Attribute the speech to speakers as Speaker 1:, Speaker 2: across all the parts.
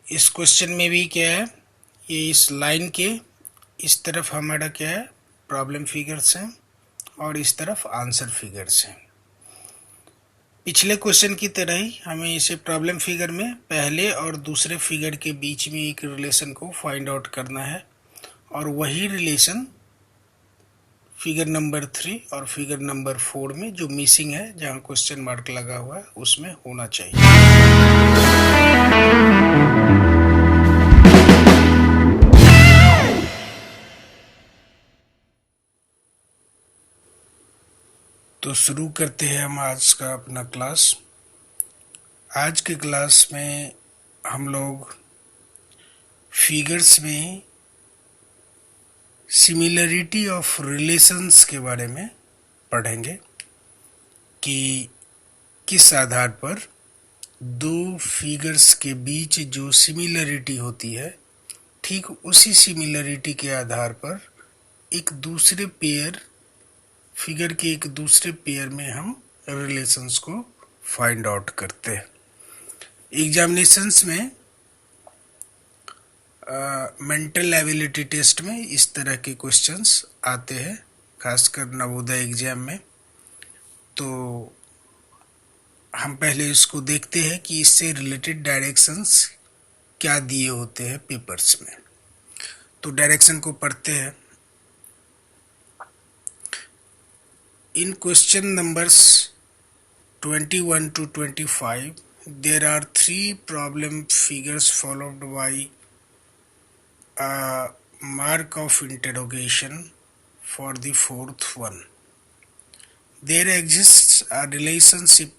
Speaker 1: इस क्वेश्चन में भी क्या है, ये इस लाइन के इस तरफ हमारा क्या है, प्रॉब्लम फिगर्स हैं और इस तरफ आंसर फिगर्स हैं। पिछले क्वेश्चन की तरह ही हमें इसे प्रॉब्लम फिगर में पहले और दूसरे फिगर के बीच में एक रिलेशन को फाइंड आउट करना है और वही रिलेशन फिगर नंबर 3 और फिगर नंबर 4 में जो मिसिंग है, जहां क्वेश्चन मार्क लगा हुआ है, उसमें होना चाहिए। तो शुरू करते हैं हम आज का अपना क्लास। आज के क्लास में हम लोग फिगर्स में सिमिलरिटी ऑफ रिलेशंस के बारे में पढ़ेंगे कि किस आधार पर दो फिगर्स के बीच जो सिमिलरिटी होती है, ठीक उसी सिमिलरिटी के आधार पर एक दूसरे पेयर फिगर के एक दूसरे पेयर में हम रिलेशंस को फाइंड आउट करते हैं। एग्जामिनेशंस में मेंटल एबिलिटी टेस्ट में इस तरह के क्वेश्चंस आते हैं, खासकर नवोदय एग्जाम में। तो हम पहले इसको देखते हैं कि इससे रिलेटेड डायरेक्शंस क्या दिए होते हैं पेपर्स में। तो डायरेक्शन को पढ़ते हैं। In question numbers 21 to 25, there are three problem figures followed by a mark of interrogation for the fourth one. There exists a relationship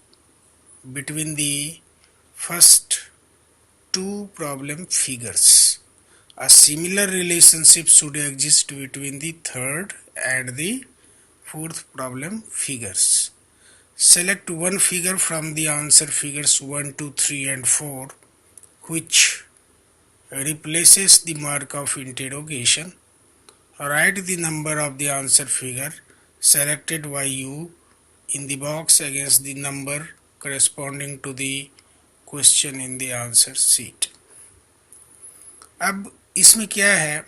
Speaker 1: between the first two problem figures. A similar relationship should exist between the third and the fourth problem figures. Select one figure from the answer figures 1, 2, 3 and 4 which replaces the mark of interrogation. Write the number of the answer figure selected by you in the box against the number corresponding to the question in the answer sheet. अब इसमें क्या है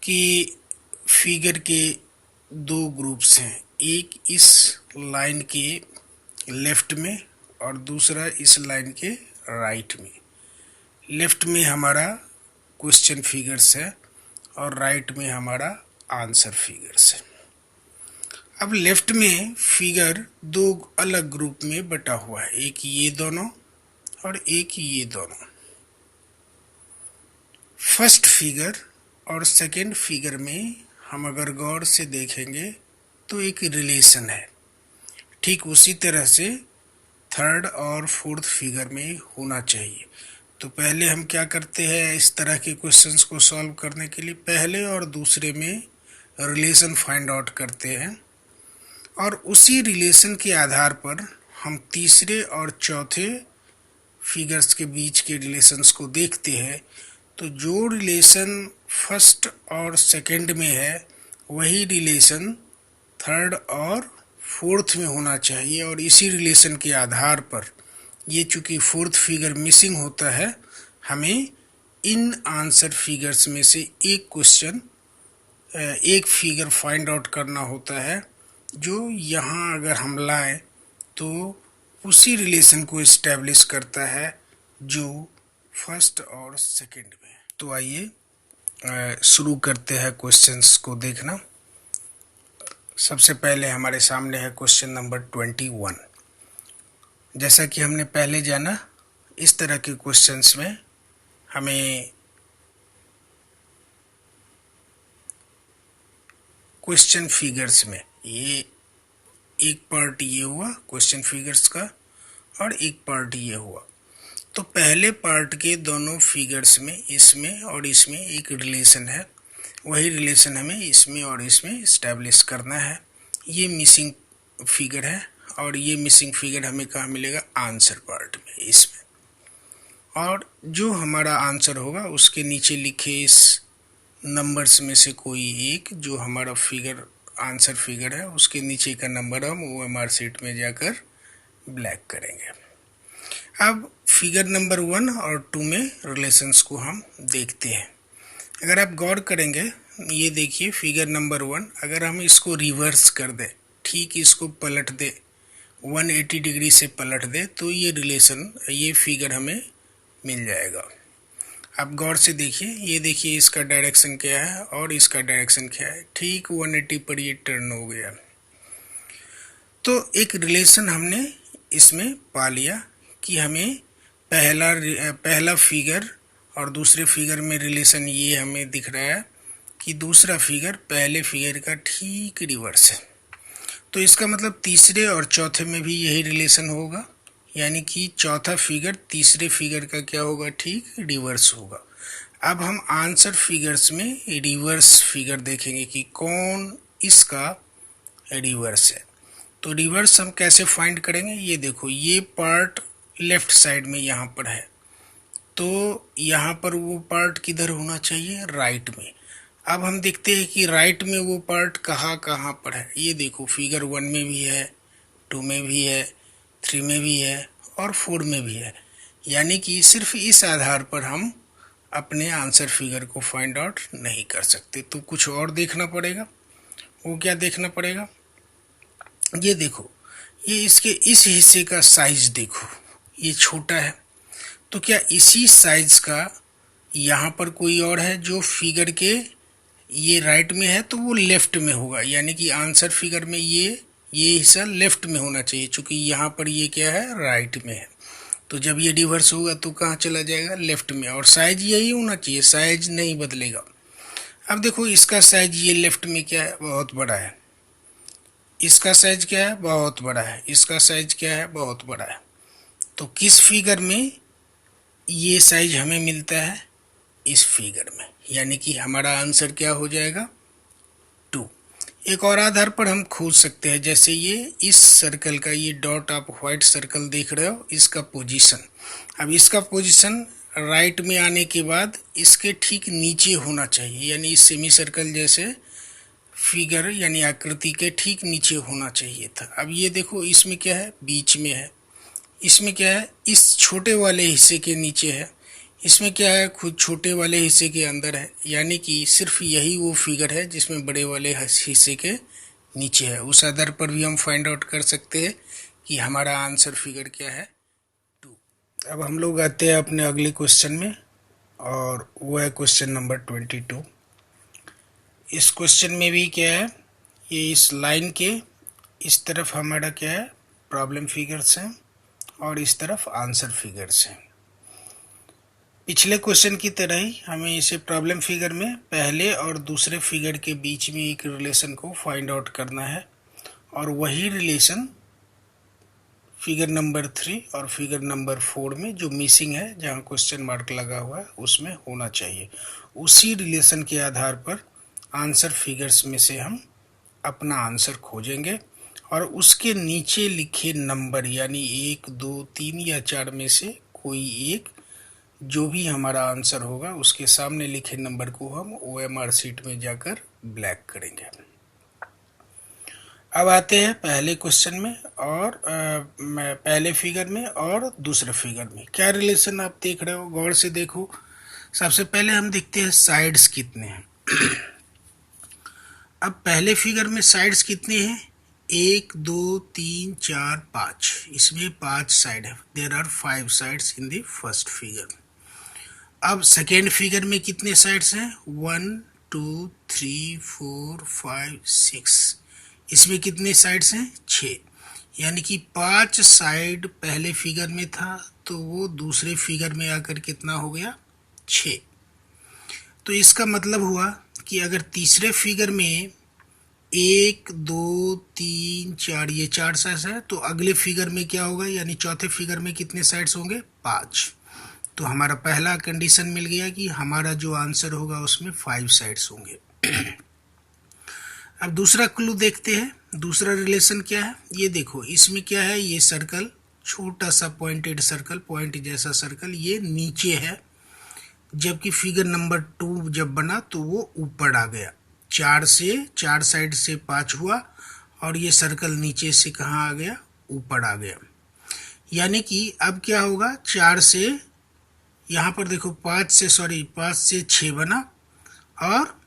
Speaker 1: कि figure के दो groups हैं, एक इस लाइन के लेफ्ट में और दूसरा इस लाइन के राइट में। लेफ्ट में हमारा क्वेश्चन फिगर्स है और राइट में हमारा आंसर फिगर्स है। अब लेफ्ट में फिगर दो अलग ग्रुप में बटा हुआ है, एक ये दोनों और एक ये दोनों। फर्स्ट फिगर और सेकेंड फिगर में हम अगर गौर से देखेंगे तो एक रिलेशन है, ठीक उसी तरह से थर्ड और फोर्थ फिगर में होना चाहिए। तो पहले हम क्या करते हैं, इस तरह के क्वेश्चंस को सॉल्व करने के लिए पहले और दूसरे में रिलेशन फाइंड आउट करते हैं और उसी रिलेशन के आधार पर हम तीसरे और चौथे फिगर्स के बीच के रिलेशंस को देखते हैं। तो जो रिलेशन फर्स्ट और सेकंड में है वही रिलेशन थर्ड और फोर्थ में होना चाहिए और इसी रिलेशन के आधार पर, ये चूंकि फोर्थ फिगर मिसिंग होता है, हमें इन आंसर फिगर्स में से एक फिगर फाइंड आउट करना होता है जो यहाँ अगर हम लाएं तो उसी रिलेशन को इस्टेब्लिश करता है जो फर्स्ट और सेकंड में। तो आइए शुरू करते हैं क्वेश्चंस को देखना। सबसे पहले हमारे सामने है क्वेश्चन नंबर 21। जैसा कि हमने पहले जाना, इस तरह के क्वेश्चंस में हमें क्वेश्चन फिगर्स में ये एक पार्ट ये हुआ क्वेश्चन फिगर्स का और एक पार्ट ये हुआ। तो पहले पार्ट के दोनों फिगर्स में, इसमें और इसमें एक रिलेशन है, वही रिलेशन हमें इसमें और इसमें इस्टेब्लिश करना है। ये मिसिंग फिगर है और ये मिसिंग फिगर हमें कहाँ मिलेगा, आंसर पार्ट में, इसमें। और जो हमारा आंसर होगा उसके नीचे लिखे इस नंबर्स में से कोई एक, जो हमारा फिगर आंसर फिगर है, उसके नीचे का नंबर हम OMR शीट में जाकर ब्लैक करेंगे। अब फिगर नंबर 1 और 2 में रिलेशंस को हम देखते हैं। अगर आप गौर करेंगे, ये देखिए फिगर नंबर 1, अगर हम इसको रिवर्स कर दें, ठीक इसको पलट दे, 180 डिग्री से पलट दे, तो ये रिलेशन, ये फिगर हमें मिल जाएगा। आप गौर से देखिए, ये देखिए इसका डायरेक्शन क्या है और इसका डायरेक्शन क्या है, ठीक 180 पर ये टर्न हो गया। तो एक रिलेशन हमने इसमें पा लिया कि हमें पहला फिगर और दूसरे फिगर में रिलेशन ये हमें दिख रहा है कि दूसरा फिगर पहले फिगर का ठीक रिवर्स है। तो इसका मतलब तीसरे और चौथे में भी यही रिलेशन होगा, यानी कि चौथा फिगर तीसरे फिगर का क्या होगा, ठीक रिवर्स होगा। अब हम आंसर फिगर्स में रिवर्स फिगर देखेंगे कि कौन इसका रिवर्स है। तो रिवर्स हम कैसे फाइंड करेंगे, ये देखो, ये पार्ट लेफ्ट साइड में यहाँ पर है, तो यहाँ पर वो पार्ट किधर होना चाहिए, राइट में। अब हम देखते हैं कि राइट में वो पार्ट कहाँ कहाँ पर है। ये देखो फिगर 1 में भी है, 2 में भी है, 3 में भी है और 4 में भी है। यानी कि सिर्फ इस आधार पर हम अपने आंसर फिगर को फाइंड आउट नहीं कर सकते, तो कुछ और देखना पड़ेगा। वो क्या देखना पड़ेगा, ये देखो, ये इसके इस हिस्से का साइज देखो, ये छोटा है, तो क्या इसी साइज का यहाँ पर कोई और है जो फिगर के, ये राइट में है तो वो लेफ्ट में होगा, यानी कि आंसर फिगर में ये हिस्सा लेफ्ट में होना चाहिए, क्योंकि यहाँ पर ये क्या है, राइट में है। तो जब ये रिवर्स होगा तो कहाँ चला जाएगा, लेफ्ट में, और साइज यही होना चाहिए, साइज नहीं बदलेगा। अब देखो इसका साइज ये लेफ्ट में क्या है, बहुत बड़ा है, इसका साइज क्या है, बहुत बड़ा है, इसका साइज क्या है, बहुत बड़ा है। तो किस फिगर में ये साइज हमें मिलता है, इस फिगर में, यानी कि हमारा आंसर क्या हो जाएगा, 2। एक और आधार पर हम खोज सकते हैं, जैसे ये इस सर्कल का, ये डॉट आप व्हाइट सर्कल देख रहे हो, इसका पोजीशन। अब इसका पोजीशन राइट में आने के बाद इसके ठीक नीचे होना चाहिए, यानी इस सेमी सर्कल जैसे फिगर यानी आकृति के ठीक नीचे होना चाहिए था। अब ये देखो इसमें क्या है, बीच में है, इसमें क्या है, इस छोटे वाले हिस्से के नीचे है, इसमें क्या है, खुद छोटे वाले हिस्से के अंदर है, यानी कि सिर्फ यही वो फिगर है जिसमें बड़े वाले हिस्से के नीचे है। उस आधार पर भी हम फाइंड आउट कर सकते हैं कि हमारा आंसर फिगर क्या है, 2। अब हम लोग आते हैं अपने अगले क्वेश्चन में, और वो है क्वेश्चन नंबर 22। इस क्वेश्चन में भी क्या है, ये इस लाइन के इस तरफ हमारा क्या है, प्रॉब्लम फिगर्स हैं और इस तरफ आंसर फिगर्स हैं। पिछले क्वेश्चन की तरह ही हमें इसे प्रॉब्लम फिगर में पहले और दूसरे फिगर के बीच में एक रिलेशन को फाइंड आउट करना है, और वही रिलेशन फिगर नंबर 3 और फिगर नंबर 4 में जो मिसिंग है, जहां क्वेश्चन मार्क लगा हुआ है, उसमें होना चाहिए। उसी रिलेशन के आधार पर आंसर फिगर्स में से हम अपना आंसर खोजेंगे, और उसके नीचे लिखे नंबर यानी 1, 2, 3 या 4 में से कोई एक जो भी हमारा आंसर होगा, उसके सामने लिखे नंबर को हम OMR शीट में जाकर ब्लैक करेंगे। अब आते हैं पहले क्वेश्चन में, और पहले फिगर में और दूसरे फिगर में क्या रिलेशन आप देख रहे हो, गौर से देखो। सबसे पहले हम देखते हैं साइड्स कितने हैं। अब पहले फिगर में साइड्स कितने हैं, 1, 2, 3, 4, 5, इसमें 5 साइड है, there are 5 sides in the first figure. अब सेकेंड फिगर में कितने साइड्स हैं, 1, 2, 3, 4, 5, 6, इसमें कितने साइड्स हैं, 6, यानी कि 5 साइड पहले फिगर में था, तो वो दूसरे फिगर में आकर कितना हो गया, 6। तो इसका मतलब हुआ कि अगर तीसरे फिगर में 1, 2, 3, 4 ये 4 साइड्स है, तो अगले फिगर में क्या होगा, यानी चौथे फिगर में कितने साइड्स होंगे, 5। तो हमारा पहला कंडीशन मिल गया कि हमारा जो आंसर होगा उसमें 5 साइड्स होंगे। अब दूसरा क्लू देखते हैं, दूसरा रिलेशन क्या है, ये देखो इसमें क्या है, ये सर्कल, छोटा सा पॉइंटेड सर्कल, पॉइंट जैसा सर्कल, ये नीचे है, जबकि फिगर नंबर 2 जब बना तो वो ऊपर आ गया, 4 साइड से 5 हुआ, और ये सर्कल नीचे से कहाँ आ गया, ऊपर आ गया। यानी कि अब क्या होगा, 4 से यहाँ पर देखो 5 से 6 बना और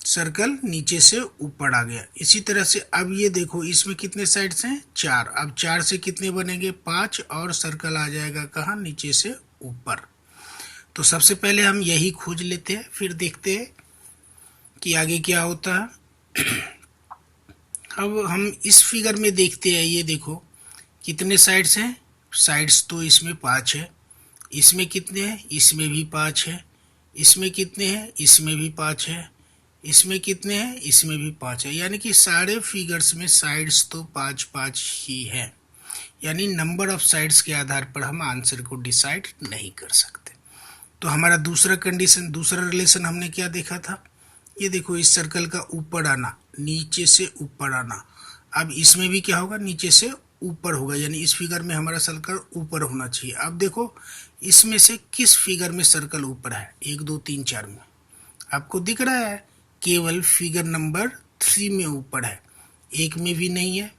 Speaker 1: सर्कल नीचे से ऊपर आ गया। इसी तरह से अब ये देखो इसमें कितने साइड्स हैं, 4। अब 4 से कितने बनेंगे, 5 और सर्कल आ जाएगा कहाँ, नीचे से ऊपर। तो सबसे पहले हम यही खोज लेते हैं, फिर देखते हैं कि आगे क्या होता है। अब हम इस फिगर में देखते हैं, ये देखो कितने साइड्स हैं, साइड्स तो इसमें 5 है। इसमें कितने हैं, इसमें भी 5 है। इसमें कितने हैं, इसमें भी 5 है। इसमें कितने हैं, इसमें भी 5 है। यानी कि सारे फिगर्स में साइड्स तो 5 5 ही है। यानी नंबर ऑफ साइड्स के आधार पर हम आंसर को डिसाइड नहीं कर सकते। तो हमारा दूसरा कंडीशन, दूसरा रिलेशन हमने क्या देखा था, ये देखो इस सर्कल का ऊपर आना, नीचे से ऊपर आना। अब इसमें भी क्या होगा, नीचे से ऊपर होगा, यानी इस फिगर में हमारा सर्कल ऊपर होना चाहिए। अब देखो इसमें से किस फिगर में सर्कल ऊपर है, 1 2 3 4 में आपको दिख रहा है, केवल फिगर नंबर 3 में ऊपर है, 1 में भी नहीं है,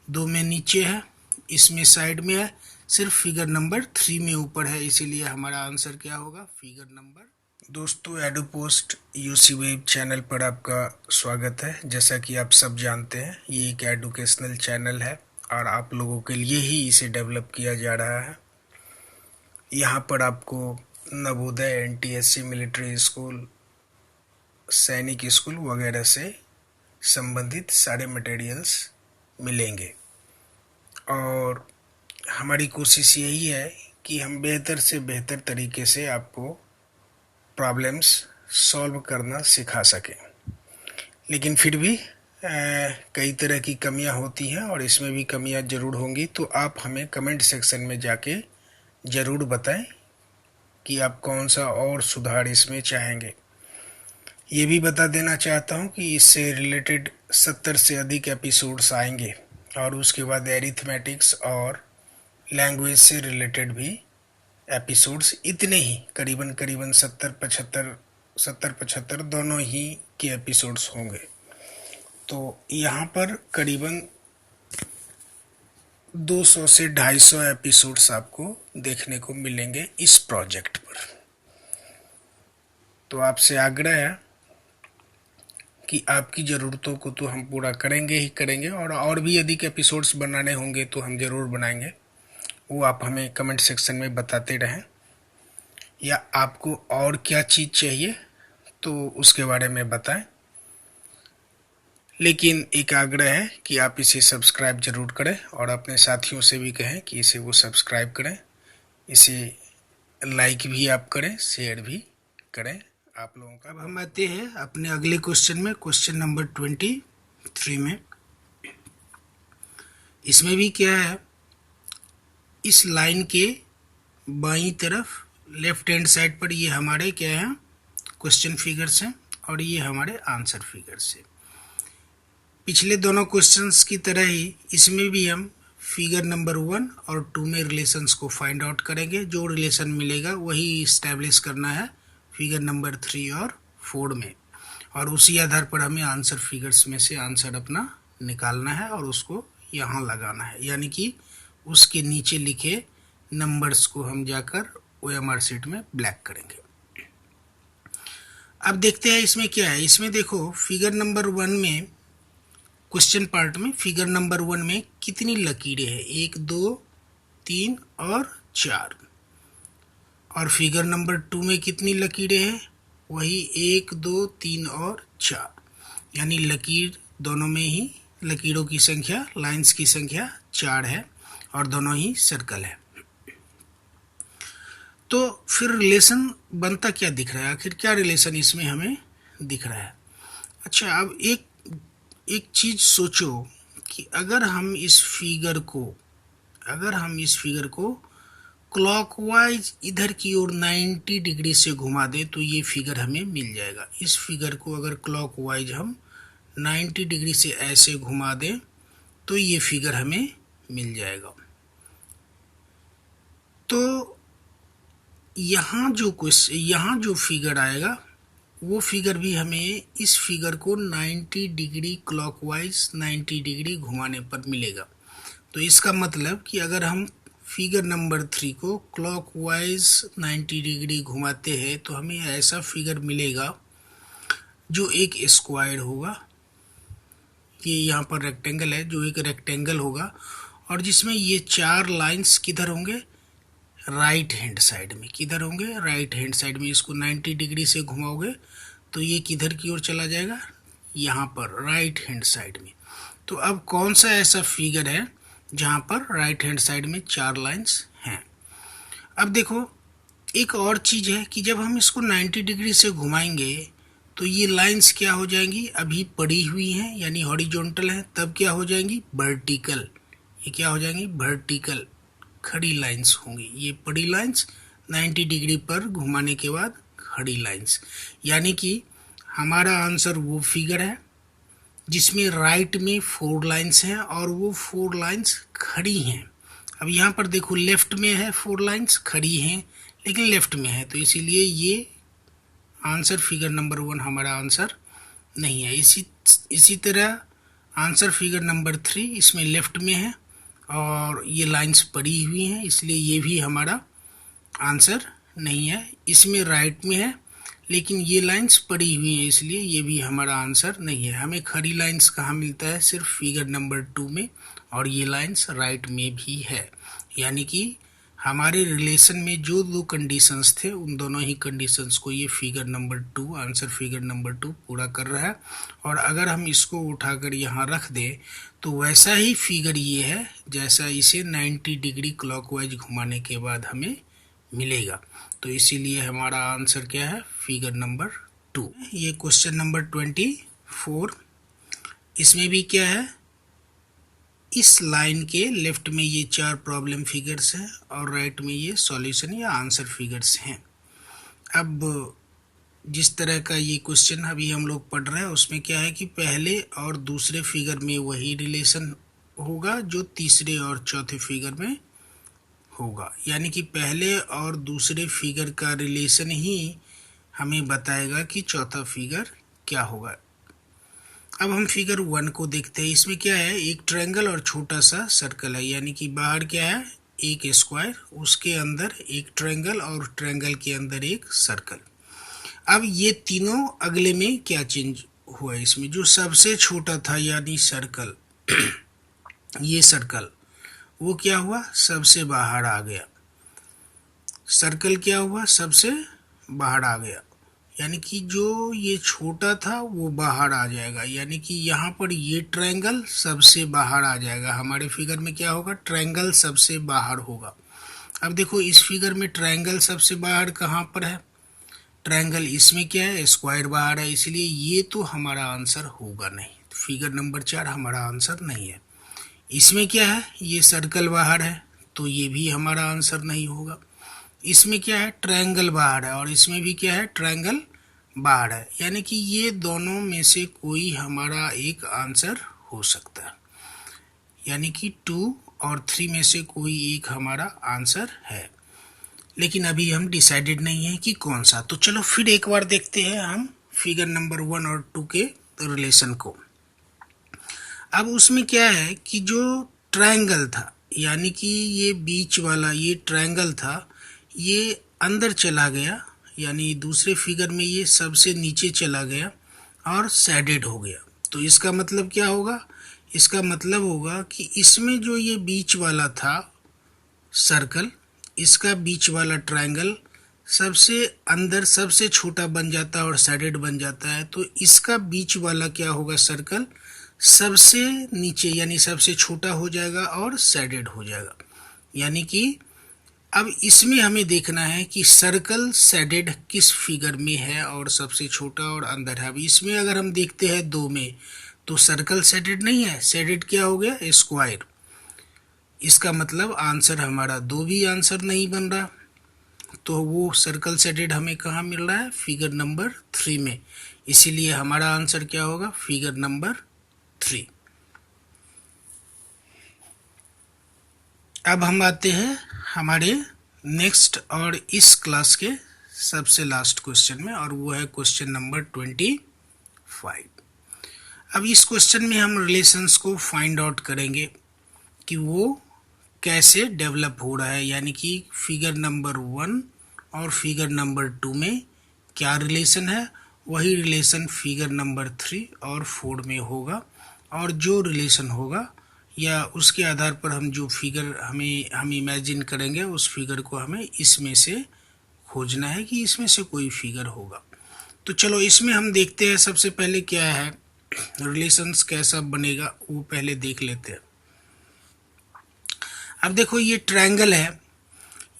Speaker 1: 2 में नीचे है, इसमें साइड में है, सिर्फ फिगर नंबर 3 में ऊपर है। इसीलिए हमारा आंसर क्या होगा, फिगर नंबर। दोस्तों, एडुपोस्ट यूसी वेब चैनल पर आपका स्वागत है। जैसा कि आप सब जानते हैं, ये एक एडुकेशनल चैनल है और आप लोगों के लिए ही इसे डेवलप किया जा रहा है। यहाँ पर आपको नवोदय, एनटीएससी, मिलिट्री स्कूल, सैनिक स्कूल वगैरह से संबंधित सारे मटेरियल्स मिलेंगे और हमारी कोशिश यही है कि हम बेहतर से बेहतर तरीके से आपको प्रॉब्लम्स सॉल्व करना सिखा सकें। लेकिन फिर भी कई तरह की कमियां होती हैं और इसमें भी कमियां ज़रूर होंगी। तो आप हमें कमेंट सेक्शन में जाके ज़रूर बताएं कि आप कौन सा और सुधार इसमें चाहेंगे। ये भी बता देना चाहता हूं कि इससे रिलेटेड 70 से अधिक एपिसोड्स आएंगे और उसके बाद एरिथमेटिक्स और लैंग्वेज से रिलेटेड भी एपिसोड्स इतने ही, करीबन 70-75 दोनों ही के एपिसोड्स होंगे। तो यहाँ पर करीबन 200 से 250 एपिसोड्स आपको देखने को मिलेंगे इस प्रोजेक्ट पर। तो आपसे आग्रह है कि आपकी ज़रूरतों को तो हम पूरा करेंगे ही करेंगे और भी अधिक एपिसोड्स बनाने होंगे तो हम ज़रूर बनाएंगे। वो आप हमें कमेंट सेक्शन में बताते रहें, या आपको और क्या चीज़ चाहिए तो उसके बारे में बताएं। लेकिन एक आग्रह है कि आप इसे सब्सक्राइब ज़रूर करें और अपने साथियों से भी कहें कि इसे वो सब्सक्राइब करें, इसे लाइक भी आप करें, शेयर भी करें आप लोगों का। अब हम आते हैं अपने अगले क्वेश्चन में, क्वेश्चन नंबर 23 में। इसमें भी क्या है, इस लाइन के बाईं तरफ लेफ्ट हैंड साइड पर ये हमारे क्या हैं, क्वेश्चन फिगर्स हैं और ये हमारे आंसर फिगर्स हैं। पिछले दोनों क्वेश्चंस की तरह ही इसमें भी हम फिगर नंबर 1 और 2 में रिलेशंस को फाइंड आउट करेंगे। जो रिलेशन मिलेगा वही इस्टेब्लिश करना है फिगर नंबर 3 और 4 में, और उसी आधार पर हमें आंसर फिगर्स में से आंसर अपना निकालना है और उसको यहाँ लगाना है। यानी कि उसके नीचे लिखे नंबर्स को हम जाकर OMR शीट में ब्लैक करेंगे। अब देखते हैं इसमें क्या है। इसमें देखो फिगर नंबर 1 में, क्वेश्चन पार्ट में फिगर नंबर 1 में कितनी लकीरें हैं, 1 2 3 और 4। और फिगर नंबर 2 में कितनी लकीरें हैं, वही 1 2 3 और 4। यानी लकीर दोनों में ही, लकीरों की संख्या, लाइंस की संख्या 4 है और दोनों ही सर्कल है। तो फिर रिलेशन बनता क्या दिख रहा है, आखिर क्या रिलेशन इसमें हमें दिख रहा है। अच्छा, अब एक चीज सोचो कि अगर हम इस फिगर को क्लॉकवाइज इधर की ओर 90 डिग्री से घुमा दें तो ये फिगर हमें मिल जाएगा। इस फिगर को अगर क्लॉकवाइज हम 90 डिग्री से ऐसे घुमा दें तो ये फिगर हमें मिल जाएगा। तो यहाँ जो फिगर आएगा वो फिगर भी हमें इस फिगर को 90 डिग्री क्लॉकवाइज 90 डिग्री घुमाने पर मिलेगा। तो इसका मतलब कि अगर हम फिगर नंबर 3 को क्लॉकवाइज 90 डिग्री घुमाते हैं तो हमें ऐसा फिगर मिलेगा जो एक स्क्वायर होगा। ये यहाँ पर रेक्टेंगल है, जो एक रेक्टेंगल होगा और जिसमें ये 4 लाइंस किधर होंगे, राइट हैंड साइड में। किधर होंगे, राइट हैंड साइड में। इसको 90 डिग्री से घुमाओगे तो ये किधर की ओर चला जाएगा, यहाँ पर राइट हैंड साइड में। तो अब कौन सा ऐसा फिगर है जहाँ पर राइट हैंड साइड में 4 लाइंस हैं। अब देखो एक और चीज़ है कि जब हम इसको 90 डिग्री से घुमाएंगे तो ये लाइंस क्या हो जाएंगी, अभी पड़ी हुई हैं यानी हॉरिजॉन्टल हैं, तब क्या हो जाएंगी, वर्टिकल। ये क्या हो जाएंगी, वर्टिकल खड़ी लाइंस होंगी। ये पड़ी लाइंस 90 डिग्री पर घुमाने के बाद खड़ी लाइंस, यानी कि हमारा आंसर वो फिगर है जिसमें राइट में 4 लाइंस हैं और वो 4 लाइंस खड़ी हैं। अब यहाँ पर देखो लेफ्ट में है 4 लाइंस खड़ी हैं लेकिन लेफ्ट में है, तो इसीलिए ये आंसर फिगर नंबर 1 हमारा आंसर नहीं है। इसी तरह आंसर फिगर नंबर 3, इसमें लेफ्ट में है और ये लाइंस पड़ी हुई हैं, इसलिए ये भी हमारा आंसर नहीं है। इसमें राइट में है लेकिन ये लाइंस पड़ी हुई हैं, इसलिए ये भी हमारा आंसर नहीं है। हमें खड़ी लाइंस कहाँ मिलता है, सिर्फ फिगर नंबर 2 में, और ये लाइंस राइट में भी है। यानी कि हमारे रिलेशन में जो 2 कंडीशंस थे उन दोनों ही कंडीशंस को ये figure number 2, answer figure number 2 पूरा कर रहा है। और अगर हम इसको उठाकर यहाँ रख दें तो वैसा ही फिगर ये है जैसा इसे 90 डिग्री क्लॉकवाइज घुमाने के बाद हमें मिलेगा। तो इसीलिए हमारा आंसर क्या है, फिगर नंबर 2। ये क्वेश्चन नंबर 24, इसमें भी क्या है, इस लाइन के लेफ्ट में ये 4 प्रॉब्लम फिगर्स हैं और राइट में ये सॉल्यूशन या आंसर फिगर्स हैं। अब जिस तरह का ये क्वेश्चन अभी हम लोग पढ़ रहे हैं उसमें क्या है कि पहले और दूसरे फिगर में वही रिलेशन होगा जो तीसरे और चौथे फिगर में होगा, यानी कि पहले और दूसरे फिगर का रिलेशन ही हमें बताएगा कि चौथा फिगर क्या होगा। अब हम फिगर 1 को देखते हैं। इसमें क्या है, एक ट्रायंगल और छोटा सा सर्कल है, यानी कि बाहर क्या है, एक स्क्वायर, उसके अंदर एक ट्रायंगल और ट्रायंगल के अंदर एक सर्कल। अब ये तीनों अगले में क्या चेंज हुआ, इसमें जो सबसे छोटा था यानी सर्कल ये सर्कल वो क्या हुआ, सबसे बाहर आ गया। सर्कल क्या हुआ, सबसे बाहर आ गया, यानी कि जो ये छोटा था वो बाहर आ जाएगा, यानी कि यहाँ पर ये ट्रायंगल सबसे बाहर आ जाएगा। हमारे फिगर में क्या होगा, ट्रायंगल सबसे बाहर होगा। अब देखो इस फिगर में ट्रायंगल सबसे बाहर कहाँ पर है, ट्रायंगल इसमें क्या है, स्क्वायर बाहर है, इसलिए ये तो हमारा आंसर होगा नहीं। फिगर नंबर 4 हमारा आंसर नहीं है। इसमें क्या है, ये सर्कल बाहर है, तो ये भी हमारा आंसर नहीं होगा। इसमें क्या है, ट्रायंगल बाहर है, और इसमें भी क्या है, ट्रायंगल बाहर है, यानी कि ये दोनों में से कोई हमारा एक आंसर हो सकता है, यानी कि 2 और 3 में से कोई एक हमारा आंसर है, लेकिन अभी हम डिसाइडेड नहीं है कि कौन सा। तो चलो फिर एक बार देखते हैं हम फिगर नंबर 1 और 2 के रिलेशन को। अब उसमें क्या है कि जो ट्रायंगल था, यानी कि ये बीच वाला ये ट्रायंगल था, ये अंदर चला गया, यानी दूसरे फिगर में ये सबसे नीचे चला गया और शेडेड हो गया। तो इसका मतलब क्या होगा, इसका मतलब होगा कि इसमें जो ये बीच वाला था सर्कल, इसका बीच वाला ट्रायंगल सबसे अंदर सबसे छोटा बन जाता है और शेडेड बन जाता है। तो इसका बीच वाला क्या होगा, सर्कल सबसे नीचे यानी सबसे छोटा हो जाएगा और शेडेड हो जाएगा। यानी कि अब इसमें हमें देखना है कि सर्कल शेडेड किस फिगर में है और सबसे छोटा और अंदर है। अब इसमें अगर हम देखते हैं 2 में तो सर्कल शेडेड नहीं है, शेडेड क्या हो गया, स्क्वायर। इसका मतलब आंसर हमारा 2 भी आंसर नहीं बन रहा। तो वो सर्कल शेडेड हमें कहाँ मिल रहा है, फिगर नंबर 3 में, इसीलिए हमारा आंसर क्या होगा, फिगर नंबर 3। अब हम आते हैं हमारे नेक्स्ट और इस क्लास के सबसे लास्ट क्वेश्चन में, और वो है क्वेश्चन नंबर 25। अब इस क्वेश्चन में हम रिलेशंस को फाइंड आउट करेंगे कि वो कैसे डेवलप हो रहा है, यानी कि फिगर नंबर 1 और फिगर नंबर 2 में क्या रिलेशन है, वही रिलेशन फिगर नंबर 3 और 4 में होगा। और जो रिलेशन होगा या उसके आधार पर हम जो फिगर हम इमेजिन करेंगे, उस फिगर को हमें इसमें से खोजना है कि इसमें से कोई फिगर होगा। तो चलो इसमें हम देखते हैं सबसे पहले क्या है, रिलेशंस कैसा बनेगा वो पहले देख लेते हैं। अब देखो ये ट्रायंगल है,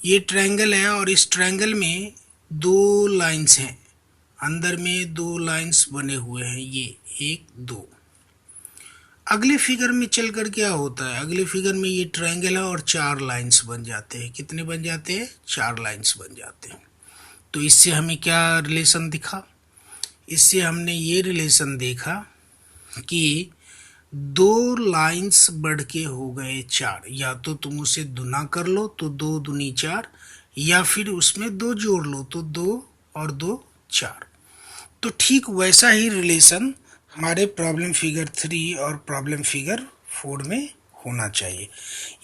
Speaker 1: ये ट्रायंगल है और इस ट्रायंगल में दो लाइंस हैं, अंदर में दो लाइंस बने हुए हैं, ये 1 2। अगले फिगर में चलकर क्या होता है, अगले फिगर में ये ट्रायंगल है और 4 लाइंस बन जाते हैं। कितने बन जाते हैं? 4 लाइंस बन जाते हैं। तो इससे हमें क्या रिलेशन दिखा, इससे हमने ये रिलेशन देखा कि 2 लाइंस बढ़ के हो गए 4। या तो तुम उसे दुना कर लो तो 2 दूनी 4, या फिर उसमें 2 जोड़ लो तो 2 और 2 4। तो ठीक वैसा ही रिलेशन हमारे प्रॉब्लम फिगर 3 और प्रॉब्लम फिगर 4 में होना चाहिए।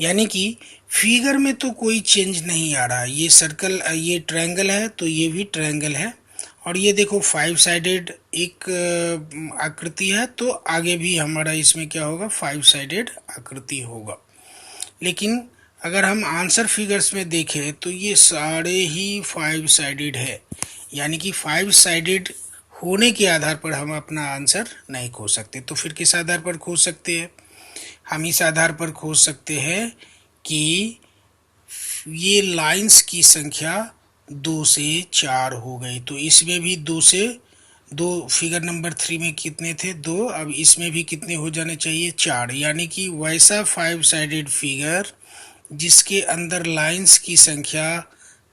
Speaker 1: यानी कि फिगर में तो कोई चेंज नहीं आ रहा, ये सर्कल, ये ट्रायंगल है तो ये भी ट्रायंगल है, और ये देखो 5 साइडेड एक आकृति है, तो आगे भी हमारा इसमें क्या होगा, 5 साइडेड आकृति होगा। लेकिन अगर हम आंसर फिगर्स में देखें तो ये सारे ही 5 साइडेड है, यानी कि 5 साइडेड होने के आधार पर हम अपना आंसर नहीं खोज सकते। तो फिर किस आधार पर खोज सकते हैं? हम इस आधार पर खोज सकते हैं कि ये लाइंस की संख्या 2 से 4 हो गई, तो इसमें भी 2 से 2, फिगर नंबर 3 में कितने थे? 2, अब इसमें भी कितने हो जाने चाहिए? 4। यानी कि वैसा 5 साइडेड फिगर जिसके अंदर लाइंस की संख्या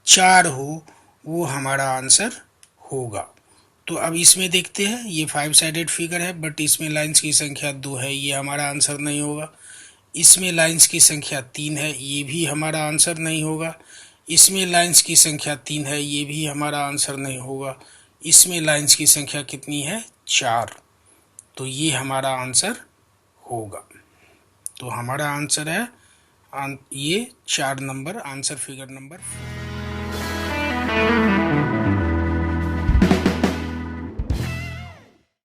Speaker 1: 4 हो, वो हमारा आंसर होगा। तो अब इसमें देखते हैं, ये 5 साइडेड फिगर है बट इसमें लाइंस की संख्या 2 है, ये हमारा आंसर नहीं होगा। इसमें लाइंस की संख्या 3 है, ये भी हमारा आंसर नहीं होगा। इसमें लाइंस की संख्या 3 है, ये भी हमारा आंसर नहीं होगा। इसमें लाइंस की संख्या कितनी है? 4, तो ये हमारा आंसर होगा। तो हमारा आंसर है ये 4 नंबर, आंसर फिगर नंबर 4।